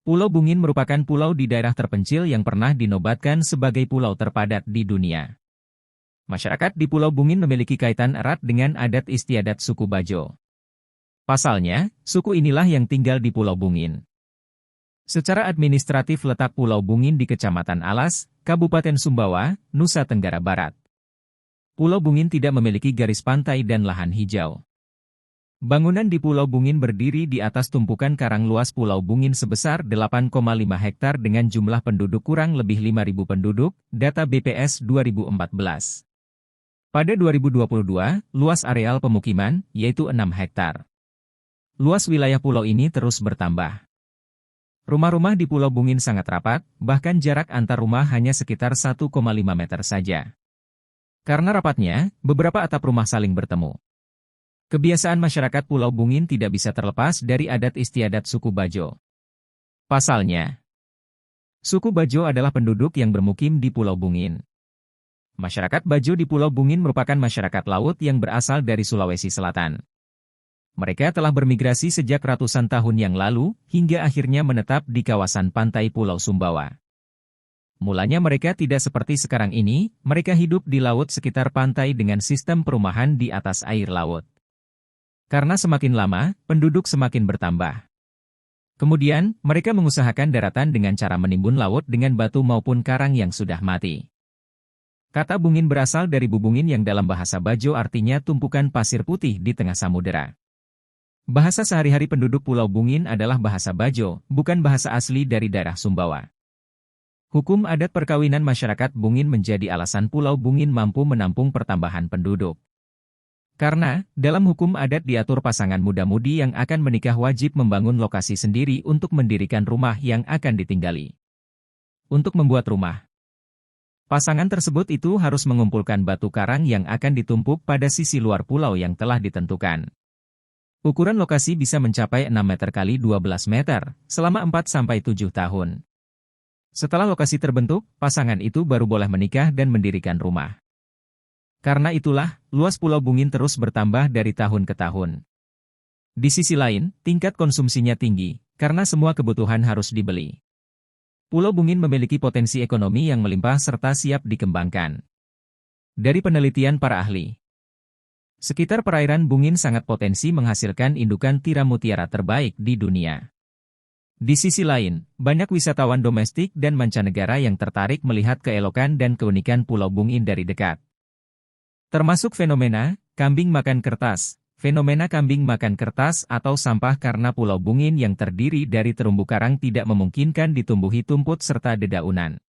Pulau Bungin merupakan pulau di daerah terpencil yang pernah dinobatkan sebagai pulau terpadat di dunia. Masyarakat di Pulau Bungin memiliki kaitan erat dengan adat istiadat suku Bajo. Pasalnya, suku inilah yang tinggal di Pulau Bungin. Secara administratif letak Pulau Bungin di Kecamatan Alas, Kabupaten Sumbawa, Nusa Tenggara Barat. Pulau Bungin tidak memiliki garis pantai dan lahan hijau. Bangunan di Pulau Bungin berdiri di atas tumpukan karang luas Pulau Bungin sebesar 8,5 hektar dengan jumlah penduduk kurang lebih 5.000 penduduk, data BPS 2014. Pada 2022, luas areal pemukiman, yaitu 6 hektar. Luas wilayah pulau ini terus bertambah. Rumah-rumah di Pulau Bungin sangat rapat, bahkan jarak antar rumah hanya sekitar 1,5 meter saja. Karena rapatnya, beberapa atap rumah saling bertemu. Kebiasaan masyarakat Pulau Bungin tidak bisa terlepas dari adat istiadat suku Bajo. Pasalnya, suku Bajo adalah penduduk yang bermukim di Pulau Bungin. Masyarakat Bajo di Pulau Bungin merupakan masyarakat laut yang berasal dari Sulawesi Selatan. Mereka telah bermigrasi sejak ratusan tahun yang lalu, hingga akhirnya menetap di kawasan pantai Pulau Sumbawa. Mulanya mereka tidak seperti sekarang ini, mereka hidup di laut sekitar pantai dengan sistem perumahan di atas air laut. Karena semakin lama, penduduk semakin bertambah. Kemudian, mereka mengusahakan daratan dengan cara menimbun laut dengan batu maupun karang yang sudah mati. Kata Bungin berasal dari bubungin yang dalam bahasa Bajo artinya tumpukan pasir putih di tengah samudera. Bahasa sehari-hari penduduk Pulau Bungin adalah bahasa Bajo, bukan bahasa asli dari daerah Sumbawa. Hukum adat perkawinan masyarakat Bungin menjadi alasan Pulau Bungin mampu menampung pertambahan penduduk. Karena, dalam hukum adat diatur pasangan muda-mudi yang akan menikah wajib membangun lokasi sendiri untuk mendirikan rumah yang akan ditinggali. Untuk membuat rumah, pasangan tersebut itu harus mengumpulkan batu karang yang akan ditumpuk pada sisi luar pulau yang telah ditentukan. Ukuran lokasi bisa mencapai 6 meter kali 12 meter, selama 4-7 tahun. Setelah lokasi terbentuk, pasangan itu baru boleh menikah dan mendirikan rumah. Karena itulah, luas Pulau Bungin terus bertambah dari tahun ke tahun. Di sisi lain, tingkat konsumsinya tinggi, karena semua kebutuhan harus dibeli. Pulau Bungin memiliki potensi ekonomi yang melimpah serta siap dikembangkan. Dari penelitian para ahli, sekitar perairan Bungin sangat potensi menghasilkan indukan tiram mutiara terbaik di dunia. Di sisi lain, banyak wisatawan domestik dan mancanegara yang tertarik melihat keelokan dan keunikan Pulau Bungin dari dekat. Termasuk fenomena kambing makan kertas. Fenomena kambing makan kertas atau sampah karena Pulau Bungin yang terdiri dari terumbu karang tidak memungkinkan ditumbuhi tumput serta dedaunan.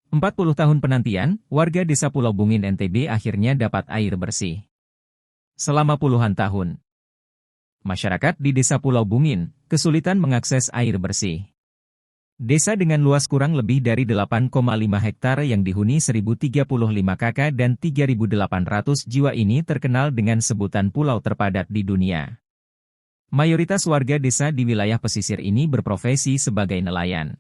40 tahun penantian, warga desa Pulau Bungin NTB akhirnya dapat air bersih. Selama puluhan tahun, masyarakat di desa Pulau Bungin kesulitan mengakses air bersih. Desa dengan luas kurang lebih dari 8,5 hektar yang dihuni 1.035 kakak dan 3.800 jiwa ini terkenal dengan sebutan pulau terpadat di dunia. Mayoritas warga desa di wilayah pesisir ini berprofesi sebagai nelayan.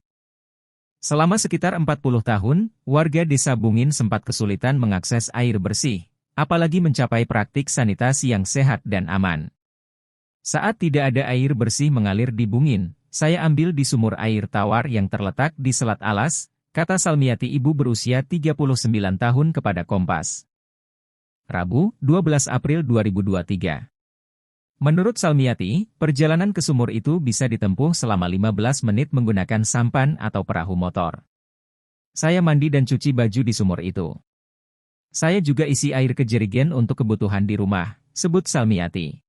Selama sekitar 40 tahun, warga desa Bungin sempat kesulitan mengakses air bersih, apalagi mencapai praktik sanitasi yang sehat dan aman. Saat tidak ada air bersih mengalir di Bungin, saya ambil di sumur air tawar yang terletak di Selat Alas, kata Salmiati ibu berusia 39 tahun kepada Kompas. Rabu, 12 April 2023. Menurut Salmiati, perjalanan ke sumur itu bisa ditempuh selama 15 menit menggunakan sampan atau perahu motor. Saya mandi dan cuci baju di sumur itu. Saya juga isi air ke jerigen untuk kebutuhan di rumah, sebut Salmiati.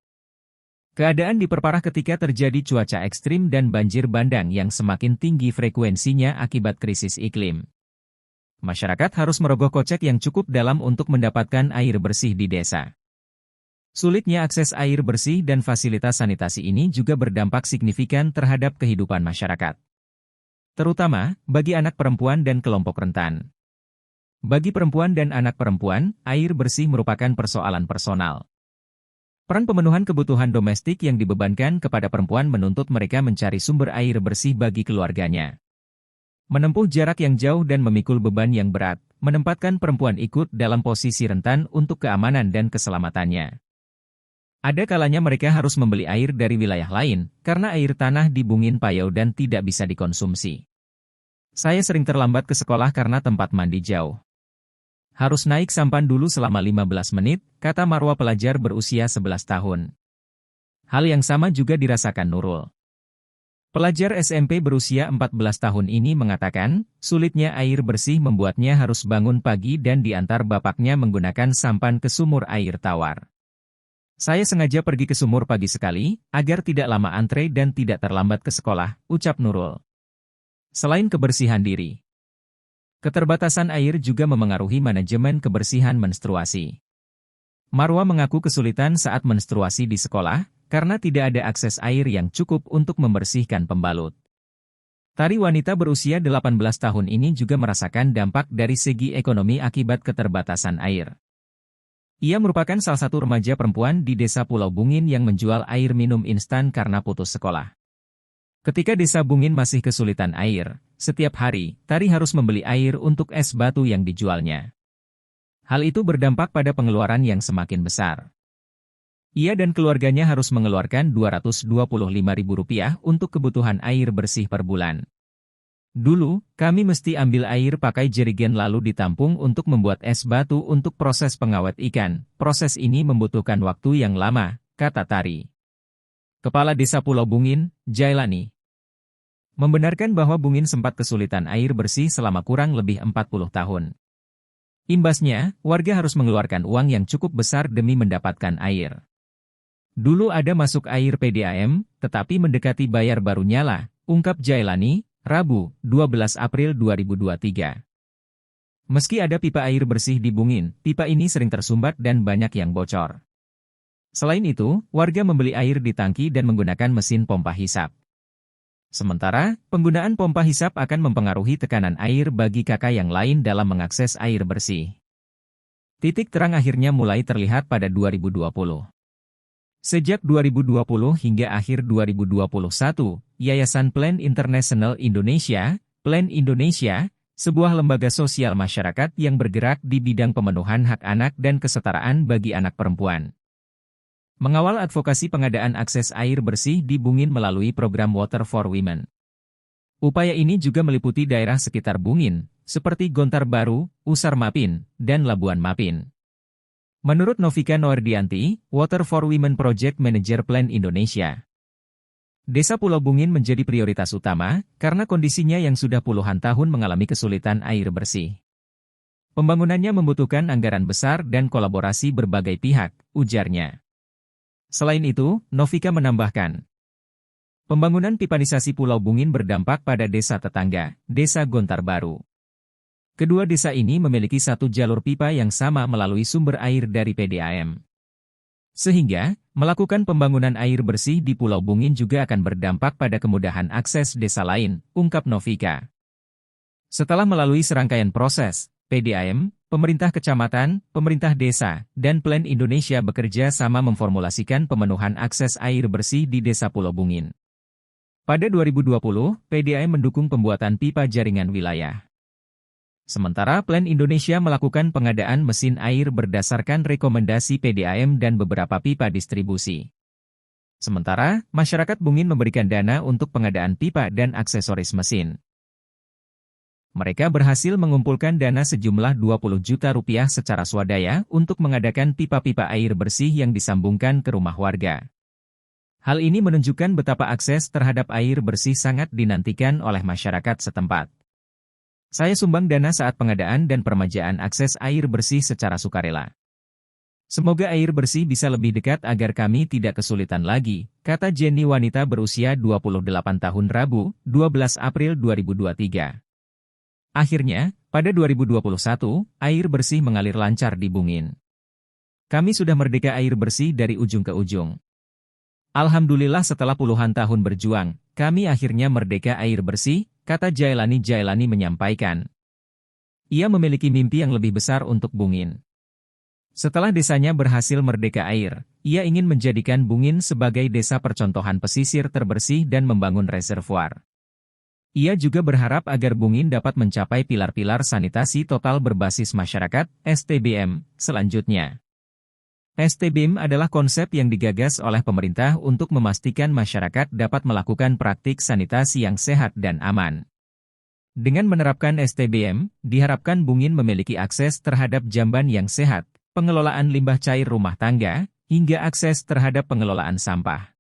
Keadaan diperparah ketika terjadi cuaca ekstrim dan banjir bandang yang semakin tinggi frekuensinya akibat krisis iklim. Masyarakat harus merogoh kocek yang cukup dalam untuk mendapatkan air bersih di desa. Sulitnya akses air bersih dan fasilitas sanitasi ini juga berdampak signifikan terhadap kehidupan masyarakat. Terutama, bagi anak perempuan dan kelompok rentan. Bagi perempuan dan anak perempuan, air bersih merupakan persoalan personal. Peran pemenuhan kebutuhan domestik yang dibebankan kepada perempuan menuntut mereka mencari sumber air bersih bagi keluarganya. Menempuh jarak yang jauh dan memikul beban yang berat, menempatkan perempuan ikut dalam posisi rentan untuk keamanan dan keselamatannya. Ada kalanya mereka harus membeli air dari wilayah lain, karena air tanah di Bungin payau dan tidak bisa dikonsumsi. Saya sering terlambat ke sekolah karena tempat mandi jauh. Harus naik sampan dulu selama 15 menit, kata Marwa pelajar berusia 11 tahun. Hal yang sama juga dirasakan Nurul. Pelajar SMP berusia 14 tahun ini mengatakan, sulitnya air bersih membuatnya harus bangun pagi dan diantar bapaknya menggunakan sampan ke sumur air tawar. Saya sengaja pergi ke sumur pagi sekali, agar tidak lama antre dan tidak terlambat ke sekolah, ucap Nurul. Selain kebersihan diri, keterbatasan air juga memengaruhi manajemen kebersihan menstruasi. Marwa mengaku kesulitan saat menstruasi di sekolah, karena tidak ada akses air yang cukup untuk membersihkan pembalut. Tari wanita berusia 18 tahun ini juga merasakan dampak dari segi ekonomi akibat keterbatasan air. Ia merupakan salah satu remaja perempuan di desa Pulau Bungin yang menjual air minum instan karena putus sekolah. Ketika desa Bungin masih kesulitan air, setiap hari, Tari harus membeli air untuk es batu yang dijualnya. Hal itu berdampak pada pengeluaran yang semakin besar. Ia dan keluarganya harus mengeluarkan Rp225.000 untuk kebutuhan air bersih per bulan. Dulu, kami mesti ambil air pakai jerigen lalu ditampung untuk membuat es batu untuk proses pengawet ikan. Proses ini membutuhkan waktu yang lama, kata Tari. Kepala Desa Pulau Bungin, Jailani, membenarkan bahwa Bungin sempat kesulitan air bersih selama kurang lebih 40 tahun. Imbasnya, warga harus mengeluarkan uang yang cukup besar demi mendapatkan air. Dulu ada masuk air PDAM, tetapi mendekati bayar baru nyala, ungkap Jailani, Rabu, 12 April 2023. Meski ada pipa air bersih di Bungin, pipa ini sering tersumbat dan banyak yang bocor. Selain itu, warga membeli air di tangki dan menggunakan mesin pompa hisap. Sementara, penggunaan pompa hisap akan mempengaruhi tekanan air bagi kakak yang lain dalam mengakses air bersih. Titik terang akhirnya mulai terlihat pada 2020. Sejak 2020 hingga akhir 2021, Yayasan Plan International Indonesia, Plan Indonesia, sebuah lembaga sosial masyarakat yang bergerak di bidang pemenuhan hak anak dan kesetaraan bagi anak perempuan, mengawal advokasi pengadaan akses air bersih di Bungin melalui program Water for Women. Upaya ini juga meliputi daerah sekitar Bungin, seperti Gontar Baru, Usar Mapin, dan Labuan Mapin. Menurut Novika Noerdianti, Water for Women Project Manager Plan Indonesia, Desa Pulau Bungin menjadi prioritas utama karena kondisinya yang sudah puluhan tahun mengalami kesulitan air bersih. Pembangunannya membutuhkan anggaran besar dan kolaborasi berbagai pihak, ujarnya. Selain itu, Novika menambahkan, pembangunan pipanisasi Pulau Bungin berdampak pada desa tetangga, Desa Gontar Baru. Kedua desa ini memiliki satu jalur pipa yang sama melalui sumber air dari PDAM. Sehingga, melakukan pembangunan air bersih di Pulau Bungin juga akan berdampak pada kemudahan akses desa lain, ungkap Novika. Setelah melalui serangkaian proses, PDAM, pemerintah kecamatan, pemerintah desa, dan Plan Indonesia bekerja sama memformulasikan pemenuhan akses air bersih di Desa Pulau Bungin. Pada 2020, PDAM mendukung pembuatan pipa jaringan wilayah. Sementara Plan Indonesia melakukan pengadaan mesin air berdasarkan rekomendasi PDAM dan beberapa pipa distribusi. Sementara, masyarakat Bungin memberikan dana untuk pengadaan pipa dan aksesoris mesin. Mereka berhasil mengumpulkan dana sejumlah Rp20 juta secara swadaya untuk mengadakan pipa-pipa air bersih yang disambungkan ke rumah warga. Hal ini menunjukkan betapa akses terhadap air bersih sangat dinantikan oleh masyarakat setempat. Saya sumbang dana saat pengadaan dan permajaan akses air bersih secara sukarela. Semoga air bersih bisa lebih dekat agar kami tidak kesulitan lagi, kata Jenny wanita berusia 28 tahun Rabu, 12 April 2023. Akhirnya, pada 2021, air bersih mengalir lancar di Bungin. Kami sudah merdeka air bersih dari ujung ke ujung. Alhamdulillah setelah puluhan tahun berjuang, kami akhirnya merdeka air bersih, kata Jailani. Jailani menyampaikan. Ia memiliki mimpi yang lebih besar untuk Bungin. Setelah desanya berhasil merdeka air, ia ingin menjadikan Bungin sebagai desa percontohan pesisir terbersih dan membangun reservoir. Ia juga berharap agar Bungin dapat mencapai pilar-pilar sanitasi total berbasis masyarakat, STBM, selanjutnya. STBIM adalah konsep yang digagas oleh pemerintah untuk memastikan masyarakat dapat melakukan praktik sanitasi yang sehat dan aman. Dengan menerapkan STBIM, diharapkan Bungin memiliki akses terhadap jamban yang sehat, pengelolaan limbah cair rumah tangga, hingga akses terhadap pengelolaan sampah.